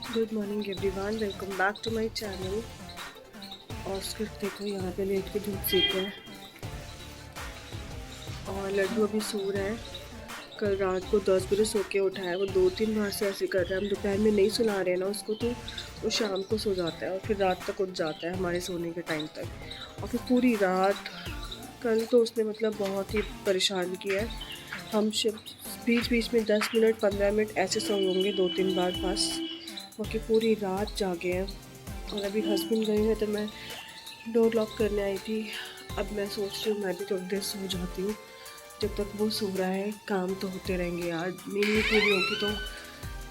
Good morning everyone, welcome back to my channel. Oscar देखो यहाँ पे लेट के धूप सेक रहा है और लड्डू अभी सो रहा है। कल रात को 10 बजे सो के उठा है। वो 2-3 बार से ऐसे कर रहा है। हम दोपहर में नहीं सुला रहे हैं ना उसको, तो वो शाम को सो जाता है और फिर रात तक उठ जाता है हमारे सोने के टाइम तक। और फिर पूरी रात कल तो उसने मतलब बहुत ही परेशान किया है। हम बीच बीच में 10 मिनट 15 मिनट ऐसे सोए होंगे 2-3 बार बस, बाकी पूरी रात जागे हैं। और अभी हस्बैंड गए हैं तो मैं डोर लॉक करने आई थी। अब मैं सोच रही हूँ मैं भी थोड़ी देर सो जाती हूँ। जब तक वो सो रहा है काम तो होते रहेंगे यार। नींद नहीं पूरी होगी तो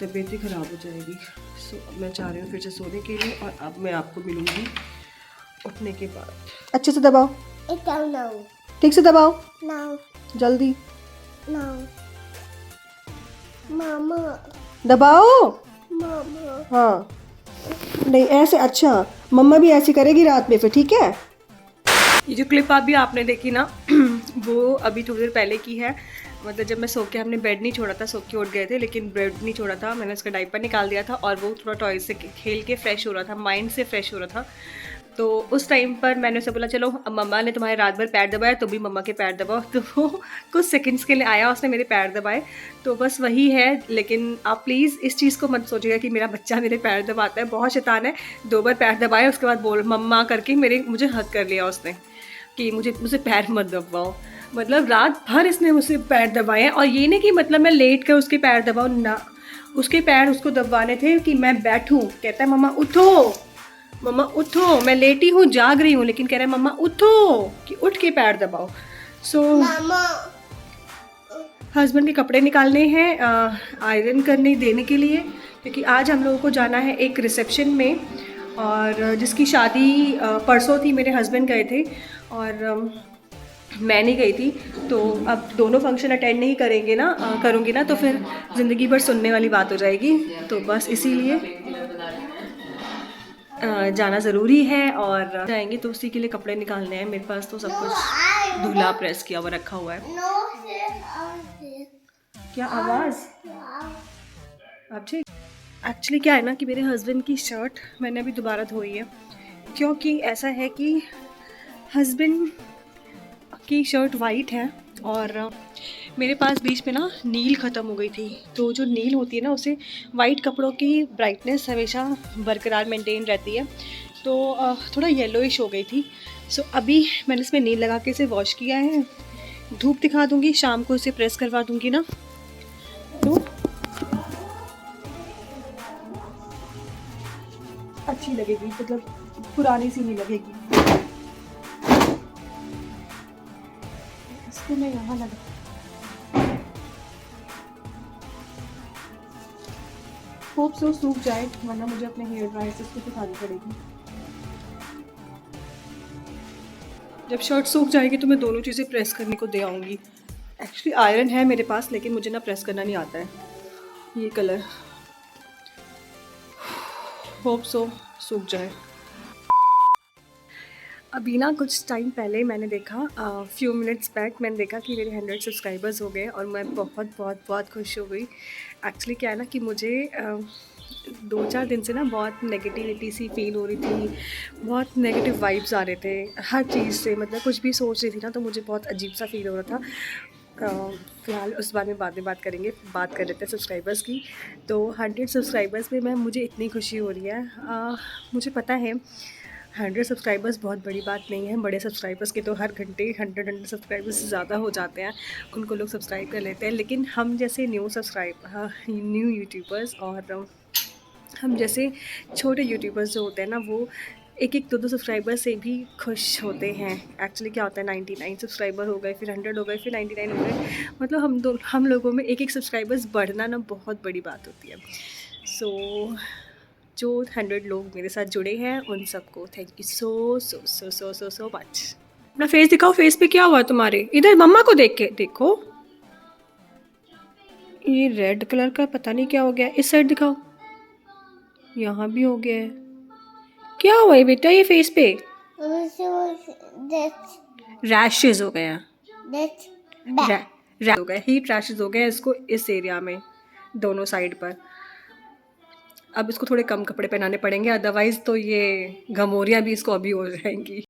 तबीयत ही ख़राब हो जाएगी। सो अब मैं चाह रही हूँ फिर से सोने के लिए, और अब मैं आपको मिलूँगी उठने के बाद। अच्छे से दबाओ, ठीक से दबाओ, जल्दी मामा दबाओ। मामा हाँ नहीं ऐसे, अच्छा मम्मा भी ऐसे करेगी रात में फिर, ठीक है। ये जो क्लिप अभी आपने देखी ना वो अभी थोड़ी देर पहले की है। मतलब जब मैं सो के, हमने बेड नहीं छोड़ा था, सो के उठ गए थे लेकिन बेड नहीं छोड़ा था। मैंने उसका डायपर निकाल दिया था और वो थोड़ा टॉय से खेल के फ्रेश हो रहा था, माइंड से फ्रेश हो रहा था। तो उस टाइम पर मैंने उसे बोला चलो, अब मम्मा ने तुम्हारे रात भर पैर दबाया तो भी मम्मा के पैर दबाओ। तो वो कुछ सेकंड्स के लिए आया, उसने मेरे पैर दबाए। तो बस वही है। लेकिन आप प्लीज़ इस चीज़ को मत सोचिएगा कि मेरा बच्चा मेरे पैर दबाता है। बहुत शैतान है। 2 बार पैर दबाए, उसके बाद बोल मम्मा करके मुझे हक कर लिया उसने कि मुझे पैर मत दबाओ। मतलब रात भर इसने मुझसे पैर दबाए हैं। और ये नहीं कि मतलब मैं लेट कर उसके पैर दबाऊँ ना, उसके पैर उसको दबाने थे कि मैं बैठूँ। कहता है मम्मा उठो, मम्मा उठो, मैं लेटी हूँ जाग रही हूँ, लेकिन कह रहा है मम्मा उठो कि उठ के पैर दबाओ। सो हस्बैंड के कपड़े निकालने हैं आयरन करने देने के लिए, क्योंकि आज हम लोगों को जाना है एक रिसेप्शन में, और जिसकी शादी परसों थी। मेरे हस्बैंड गए थे और मैं नहीं गई थी। तो अब दोनों फंक्शन अटेंड नहीं करेंगे ना, करूँगी ना, तो फिर ज़िंदगी भर सुनने वाली बात हो जाएगी। तो बस इसीलिए जाना ज़रूरी है। और जाएंगे तो उसी के लिए कपड़े निकालने हैं। मेरे पास तो सब कुछ धुला प्रेस किया हुआ रखा हुआ है। क्या आवाज़? अब ठीक। एक्चुअली क्या है ना कि मेरे हस्बैंड की शर्ट मैंने अभी दोबारा धोई है, क्योंकि ऐसा है कि हस्बैंड की शर्ट वाइट है और मेरे पास बीच में ना नील ख़त्म हो गई थी। तो जो नील होती है ना, उसे वाइट कपड़ों की ब्राइटनेस हमेशा बरकरार मेंटेन रहती है। तो थोड़ा येलोइश हो गई थी। सो अभी मैंने इसमें नील लगा के इसे वॉश किया है। धूप दिखा दूँगी, शाम को इसे प्रेस करवा दूँगी ना, तो अच्छी लगेगी, मतलब पुरानी सी नहीं लगेगी। इसको मैं यहाँ लगा, होप सो सूख जाए, वरना मुझे अपने हेयर ड्रायर से इसको सुखानी पड़ेगी। जब शर्ट सूख जाएगी तो मैं दोनों चीज़ें प्रेस करने को दे आऊँगी। एक्चुअली आयरन है मेरे पास, लेकिन मुझे ना प्रेस करना नहीं आता है। ये कलर, होप सो सूख जाए। अभी ना कुछ टाइम पहले मैंने देखा, फ्यू मिनट्स बैक मैंने देखा कि मेरे 100 सब्सक्राइबर्स हो गए और मैं बहुत बहुत बहुत खुश हो गई। एक्चुअली क्या है ना कि मुझे 2-4 दिन से ना बहुत नेगेटिविटी सी फील हो रही थी। बहुत नेगेटिव वाइब्स आ रहे थे हर चीज़ से। मतलब कुछ भी सोच रही थी ना तो मुझे बहुत अजीब सा फील हो रहा था। फ़िलहाल उस बारे में बाद में बात करेंगे। बात कर लेते हैं सब्सक्राइबर्स की। तो 100 सब्सक्राइबर्स पे मुझे इतनी खुशी हो रही है। मुझे पता है 100 सब्सक्राइबर्स बहुत बड़ी बात नहीं है। बड़े सब्सक्राइबर्स के तो हर घंटे 100 सब्सक्राइबर्स से ज़्यादा हो जाते हैं, उनको लोग सब्सक्राइब कर लेते हैं। लेकिन हम जैसे न्यू यूट्यूबर्स और हम जैसे छोटे यूट्यूबर्स जो होते हैं ना, वो 1-1 2-2 सब्सक्राइबर से भी खुश होते हैं। एक्चुअली क्या होता है, 99 सब्सक्राइबर हो गए, फिर 100 हो गए, फिर 99 हो गए। मतलब हम लोगों में 1-1 सब्सक्राइबर्स बढ़ना ना बहुत बड़ी बात होती है। सो जो 100 लोग मेरे साथ जुड़े हैं उन सबको thank you so so so so so so much. अपना फेस दिखाओ, फेस पे क्या हुआ तुम्हारे? इधर मम्मा को देख के देखो। ये रेड कलर का पता नहीं क्या हो गया। इस साइड दिखाओ, यहाँ भी हो गया है। क्या हुआ है बेटा ये फेस पे? रैशेज हो गए हैं। हो गए, हीट रैशेज हो गए हैं इसको, इस एरिया में, दोनों साइड पर। अब इसको थोड़े कम कपड़े पहनाने पड़ेंगे, अदरवाइज़ तो ये घमौरियाँ भी इसको अभी हो जाएंगी।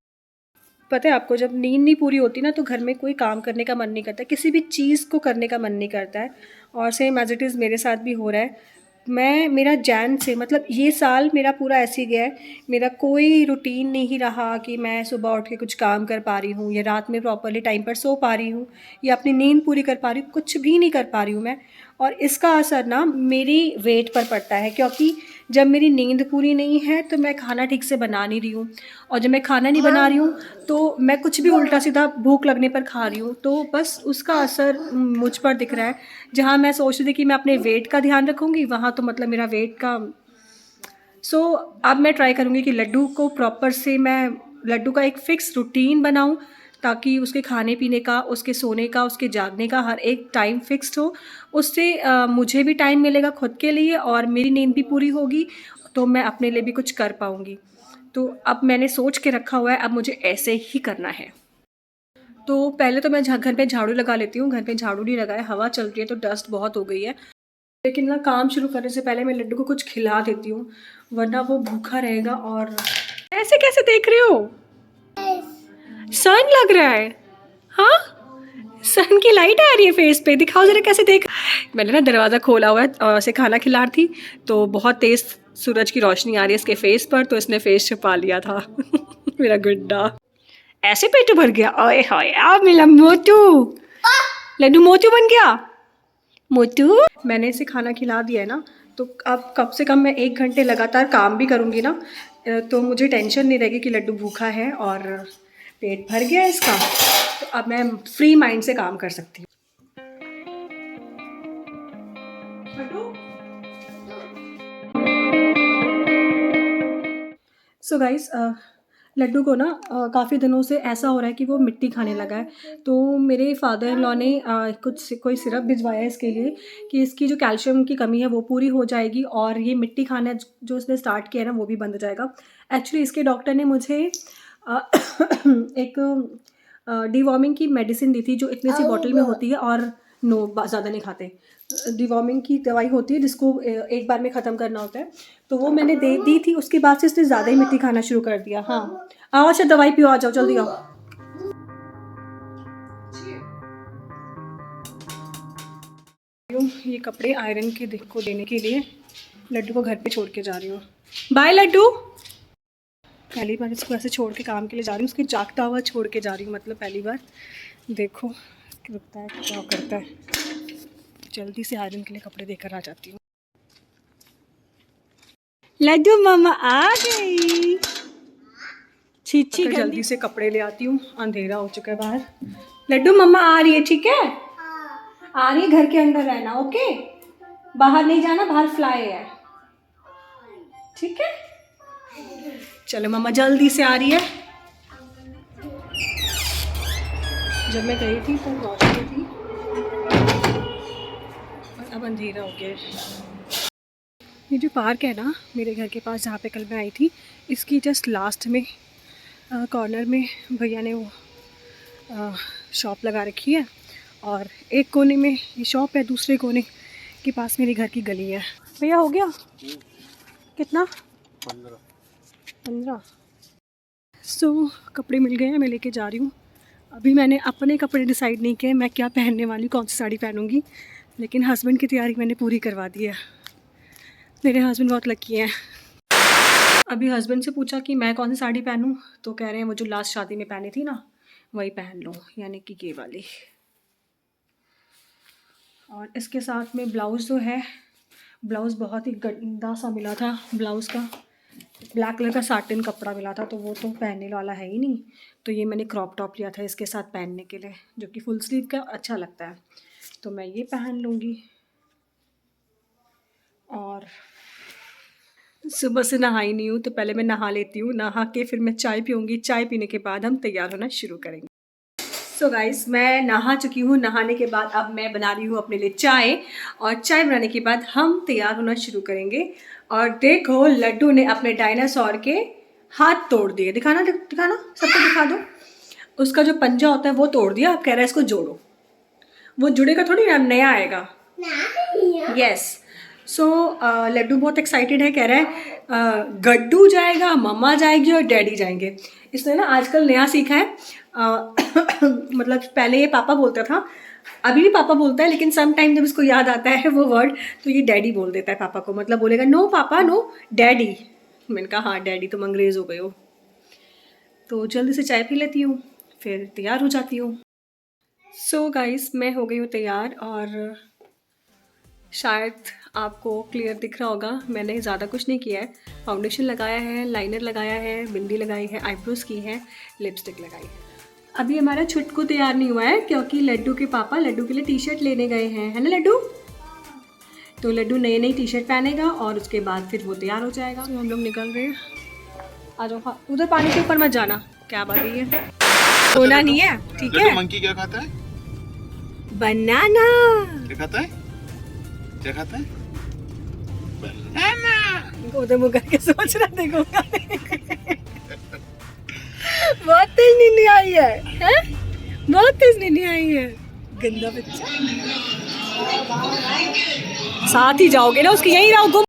पता है आपको, जब नींद नहीं पूरी होती ना तो घर में कोई काम करने का मन नहीं करता, किसी भी चीज़ को करने का मन नहीं करता है। और सेम एज इट इज़ मेरे साथ भी हो रहा है। मेरा जैन से मतलब ये साल मेरा पूरा ऐसे ही गया है, मेरा कोई रूटीन नहीं रहा कि मैं सुबह उठ के कुछ काम कर पा रही हूँ या रात में प्रॉपरली टाइम पर सो पा रही हूँ या अपनी नींद पूरी कर पा रही हूँ, कुछ भी नहीं कर पा रही हूँ मैं। और इसका असर ना मेरी वेट पर पड़ता है, क्योंकि जब मेरी नींद पूरी नहीं है तो मैं खाना ठीक से बना नहीं रही हूँ, और जब मैं खाना नहीं बना रही हूँ तो मैं कुछ भी उल्टा सीधा भूख लगने पर खा रही हूँ, तो बस उसका असर मुझ पर दिख रहा है। जहाँ मैं सोच रही थी कि मैं अपने वेट का ध्यान रखूँगी, वहाँ तो मतलब मेरा वेट का अब मैं ट्राई करूँगी कि लड्डू का एक फ़िक्स रूटीन बनाऊँ, ताकि उसके खाने पीने का, उसके सोने का, उसके जागने का हर एक टाइम फ़िक्स्ड हो। उससे मुझे भी टाइम मिलेगा खुद के लिए और मेरी नींद भी पूरी होगी, तो मैं अपने लिए भी कुछ कर पाऊँगी। तो अब मैंने सोच के रखा हुआ है, अब मुझे ऐसे ही करना है। तो पहले तो मैं घर पे झाड़ू लगा लेती हूँ, घर पे झाड़ू नहीं लगाया, हवा चल रही है तो डस्ट बहुत हो गई है। लेकिन ना काम शुरू करने से पहले मैं लड्डू को कुछ खिला देती हूँ, वरना वो भूखा रहेगा। और ऐसे कैसे देख रहे हो? सन लग रहा है? हाँ, सन की लाइट आ रही है फेस पे, दिखाओ जरा कैसे देख। मैंने ना दरवाज़ा खोला हुआ है और उसे खाना खिला रही थी, तो बहुत तेज़ सूरज की रोशनी आ रही है इसके फेस पर, तो इसने फेस छुपा लिया था। मेरा गुड्डा ऐसे पेट भर गया, ओए होए अब मिला मोटू, लड्डू मोटू बन गया। मोटू मैंने इसे खाना खिला दिया है ना, तो अब कम से कम मैं 1 घंटे लगातार काम भी करूँगी ना, तो मुझे टेंशन नहीं रहेगी कि लड्डू भूखा है और पेट भर गया है इसका। तो अब मैं फ्री माइंड से काम कर सकती हूँ। सो गाइस, लड्डू को ना काफ़ी दिनों से ऐसा हो रहा है कि वो मिट्टी खाने लगा है। तो मेरे फादर इन लॉ ने कोई सिरप भिजवाया है इसके लिए कि इसकी जो कैल्शियम की कमी है वो पूरी हो जाएगी और ये मिट्टी खाना जो इसने स्टार्ट किया है ना वो भी बंद हो जाएगा। एक्चुअली इसके डॉक्टर ने मुझे एक डिवॉर्मिंग की मेडिसिन दी थी, जो इतनी सी बॉटल में होती है और ज़्यादा नहीं खाते। डिवॉर्मिंग की दवाई होती है जिसको एक बार में ख़त्म करना होता है, तो वो मैंने दे दी थी। उसके बाद से इसने ज़्यादा ही मिट्टी खाना शुरू कर दिया। हाँ, आओ अच्छा दवाई पियो, आ जाओ जल्दी आओ। ये कपड़े आयरन के को देने के लिए लड्डू को घर पे छोड़ के जा रही हूँ। बाय लड्डू। पहली बार इसको ऐसे छोड़ के काम के लिए जा रही हूँ, उसके जागता हुआ छोड़ के जा रही हूँ, मतलब पहली बार। देखो रुकता है क्या करता है। जल्दी से आयरन के लिए कपड़े देकर आ जाती हूँ। लड्डू मामा आ गई। छीछी जल्दी से कपड़े ले आती हूँ, अंधेरा हो चुका है बाहर। लड्डू मम्मा आ रही है, ठीक है? आ रही है, घर के अंदर रहना, ओके? बाहर नहीं जाना, बाहर फ्लाई है, ठीक है? चलो मम्मा जल्दी से आ रही है। जब मैं गई थी तो रोशनी थी और अब अंधेरा हो गया है। ये जो पार्क है ना मेरे घर के पास, जहाँ पे कल मैं आई थी, इसकी जस्ट लास्ट में कॉर्नर में भैया ने वो शॉप लगा रखी है, और एक कोने में ये शॉप है, दूसरे कोने के पास मेरे घर की गली है। भैया हो गया कितना? 15। सो कपड़े मिल गए हैं, मैं लेके जा रही हूँ। अभी मैंने अपने कपड़े डिसाइड नहीं किए मैं क्या पहनने वाली, कौन सी साड़ी पहनूंगी, लेकिन हस्बैंड की तैयारी मैंने पूरी करवा दी है। मेरे हस्बैंड बहुत लकी हैं। अभी हस्बैंड से पूछा कि मैं कौन सी साड़ी पहनूं, तो कह रहे हैं वो जो लास्ट शादी में पहनी थी ना वही पहन लो, यानी कि ये वाली। और इसके साथ में ब्लाउज़ जो है, ब्लाउज़ बहुत ही गंदा सा मिला था ब्लाउज़ का, ब्लैक कलर का साटिन कपड़ा मिला था, तो वो तो पहनने वाला है ही नहीं। तो ये मैंने क्रॉप टॉप लिया था इसके साथ पहनने के लिए, जो कि फुल स्लीव का अच्छा लगता है, तो मैं ये पहन लूँगी। और सुबह से नहाई नहीं हूँ, तो पहले मैं नहा लेती हूँ, नहा के फिर मैं चाय पीऊँगी, चाय पीने के बाद हम तैयार होना शुरू करेंगे। सो गाइस, मैं नहा चुकी हूँ, नहाने के बाद अब मैं बना रही हूँ अपने लिए चाय, और चाय बनाने के बाद हम तैयार होना शुरू करेंगे। और देखो लड्डू ने अपने डायनासोर के हाथ तोड़ दिए, दिखाना सबको दिखा दो। उसका जो पंजा होता है वो तोड़ दिया, अब कह रहा है इसको जोड़ो। वो जुड़ेगा थोड़ी ना, नया आएगा। यस, सो लड्डू बहुत एक्साइटेड है, कह रहा है गड्डू जाएगा, मम्मा जाएगी और डैडी जाएंगे। इसने ना आजकल नया सीखा है। मतलब पहले ये पापा बोलता था, अभी भी पापा बोलता है, लेकिन सम टाइम जब इसको याद आता है वो वर्ड तो ये डैडी बोल देता है पापा को। मतलब बोलेगा नो पापा नो डैडी। मैंने कहा हाँ डैडी, तुम अंग्रेज़ हो गए हो। तो जल्दी से चाय पी लेती हूँ, फिर तैयार हो जाती हूँ। सो गाइस, मैं हो गई हूँ तैयार और शायद आपको क्लियर दिख रहा होगा, मैंने ज़्यादा कुछ नहीं किया है। फाउंडेशन लगाया है, लाइनर लगाया है, बिंदी लगाई है, आईब्रोज की है, लिपस्टिक लगाई है। अभी हमारा छुटकू तैयार नहीं हुआ है क्योंकि लड्डू के पापा लड्डू के लिए टी शर्ट लेने गए हैं, है ना लड्डू? तो लड्डू नई नई टी शर्ट पहनेगा और उसके बाद फिर वो तैयार हो जाएगा। तो हम लोग निकल रहे हैं। आ जाओ, हाँ उधर पानी के ऊपर मत जाना, क्या बात है, होना नहीं है, ठीक है? मंकी क्या खाता है? बनाना। क्या खाता है? क्या खाता है? बनाना। उधर मुँह करके सोच रहा, देखो बहुत तेज नींद आई है, हैं? बहुत तेज नींद आई है, गंदा बच्चा। साथ ही जाओगे ना उसके, यहीं रहो, गुम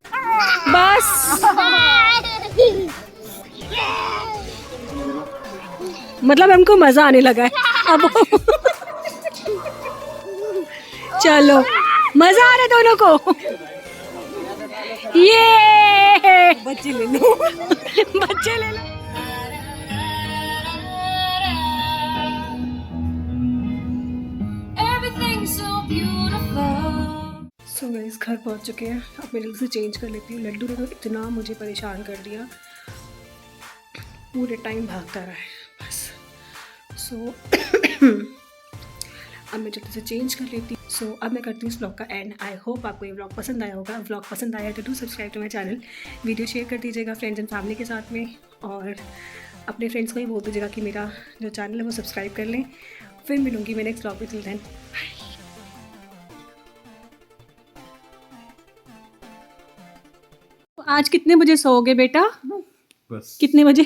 बस। मतलब हमको मजा आने लगा है अब। चलो मजा आ रहा है दोनों को। ये बच्चे ले लो, बच्चे ले लो। सो गाइस, घर पहुंच चुके हैं। अब मैं जल्दी से चेंज कर लेती हूँ। लड्डू ने तो इतना मुझे परेशान कर दिया, पूरे टाइम भागता रहा है बस। सो अब मैं जल्दी से चेंज कर लेती हूँ। सो अब मैं करती हूँ इस ब्लॉग का एंड। आई होप आपको ये ब्लॉग पसंद आया होगा। ब्लॉग पसंद आया तो do subscribe to my channel, video share कर दीजिएगा फ्रेंड्स एंड फैमिली के साथ में, और अपने फ्रेंड्स को भी बोल दीजिएगा कि मेरा जो चैनल है वो सब्सक्राइब कर लें। फिर मिलूँगी मैं नेक्स्ट ब्लॉग में, टिल देन बाय। आज कितने बजे सोओगे बेटा? बस कितने बजे?